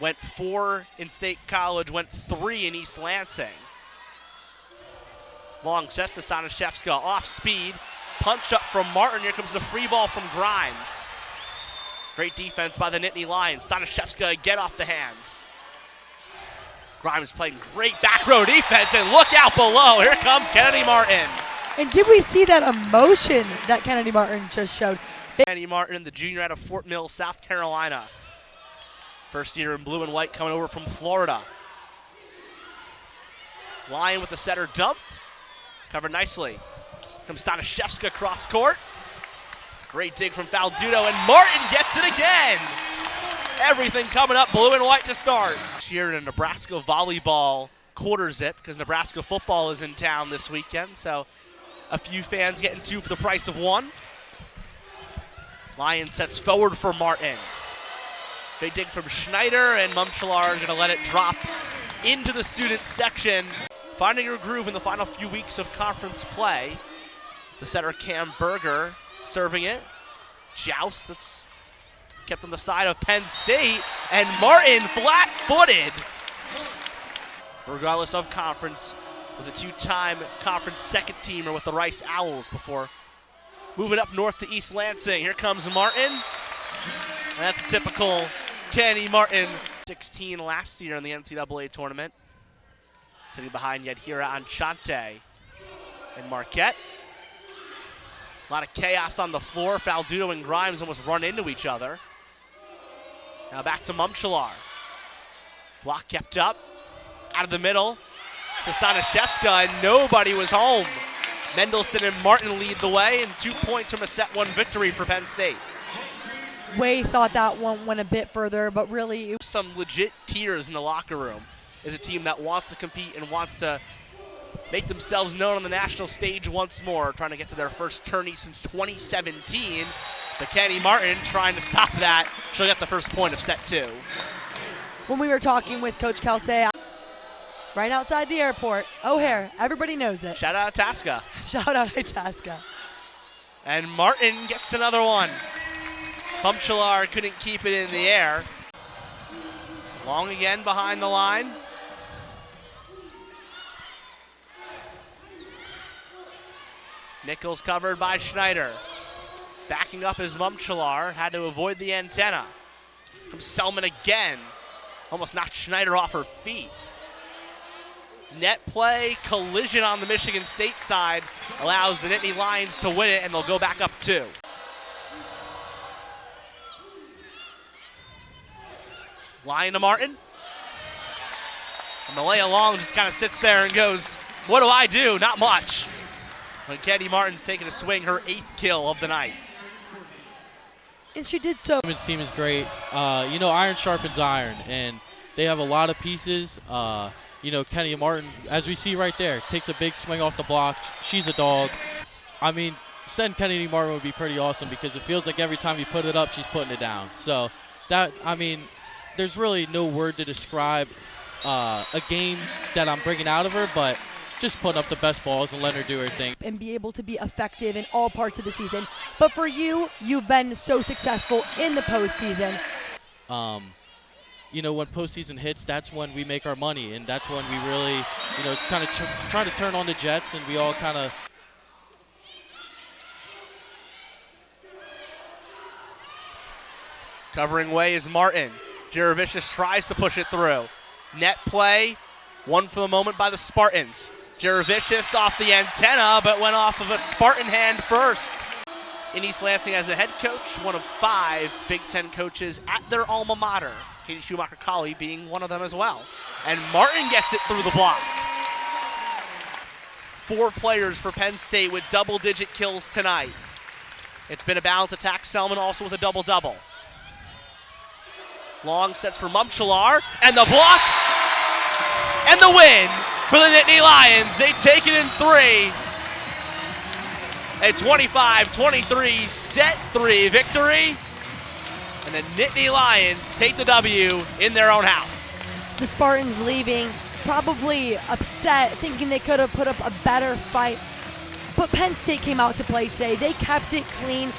Went 4 in State College, went 3 in East Lansing. Long sets to Stanishevska, off speed. Punch up from Martin. Here comes the free ball from Grimes. Great defense by the Nittany Lions. Stanishevska again off the hands. Grimes playing great back row defense, and look out below. Here comes Kennedy Martin. And did we see that emotion that Kennedy Martin just showed? Kennedy Martin, the junior out of Fort Mill, South Carolina. First year in blue and white coming over from Florida. Lyon with the setter dump. Covered nicely. Comes Stanishevska cross court. Great dig from Faldudo, and Martin gets it again. Everything coming up blue and white to start. Here in a Nebraska volleyball quarter zip because Nebraska football is in town this weekend, so a few fans getting 2 for the price of 1. Lyon sets forward for Martin. Big dig from Schneider, and Mumchelar is going to let it drop into the student section. Finding her groove in the final few weeks of conference play. The setter Cam Berger serving it. Joust that's kept on the side of Penn State, and Martin flat-footed. Regardless of conference, was a 2-time conference second teamer with the Rice Owls before moving up north to East Lansing. Here comes Martin. And that's a typical Kenny Martin. 16 last year in the NCAA tournament. Sitting behind Yadira Anchante and Marquette. A lot of chaos on the floor. Faldudo and Grimes almost run into each other. Now back to Mumchelar. Block kept up. Out of the middle to Stanishevska, and nobody was home. Mendelson and Martin lead the way, and 2 points from a set 1 victory for Penn State. Way thought that one went a bit further, but really some legit tears in the locker room. Is a team that wants to compete and wants to make themselves known on the national stage once more, trying to get to their first tourney since 2017. But Kenny Martin trying to stop that. She'll get the first point of set 2. when we were talking with Coach Kelsey, right outside the airport, O'Hare, everybody knows it. Shout out Itasca. Shout out Itasca. And Martin gets another one. Mumchelar couldn't keep it in the air. Long again behind the line. Nichols covered by Schneider. Backing up is Mumchelar, had to avoid the antenna. From Selman again. Almost knocked Schneider off her feet. Net play, collision on the Michigan State side allows the Nittany Lions to win it, and they'll go back up 2. Lyon to Martin. And Malaya Long just kind of sits there and goes, what do I do? Not much. When Kenny Martin's taking a swing, her 8th kill of the night. And she did so. Women's team is great. You know, iron sharpens iron, and they have a lot of pieces. You know, Kenny Martin, as we see right there, takes a big swing off the block. She's a dog. I mean, send Kennedy Martin would be pretty awesome because it feels like every time you put it up, she's putting it down. So that, I mean, there's really no word to describe a game that I'm bringing out of her, but just putting up the best balls and letting her do her thing. And be able to be effective in all parts of the season. But for you, you've been so successful in the postseason. You know, when postseason hits, that's when we make our money, and that's when we really, you know, kind of try to turn on the Jets, and we all kind of. Covering way is Martin. Jaravicius tries to push it through. Net play, one for the moment by the Spartans. Jaravicius off the antenna, but went off of a Spartan hand first. In East Lansing as a head coach, one of 5 Big Ten coaches at their alma mater. Katie Schumacher-Colley being one of them as well. And Martin gets it through the block. 4 players for Penn State with double-digit kills tonight. It's been a balanced attack. Selman also with a double-double. Long sets for Mumchelar, and the block, and the win for the Nittany Lions. They take it in 3. A 25-23 set 3 victory. And the Nittany Lions take the W in their own house. The Spartans leaving, probably upset, thinking they could have put up a better fight. But Penn State came out to play today. They kept it clean.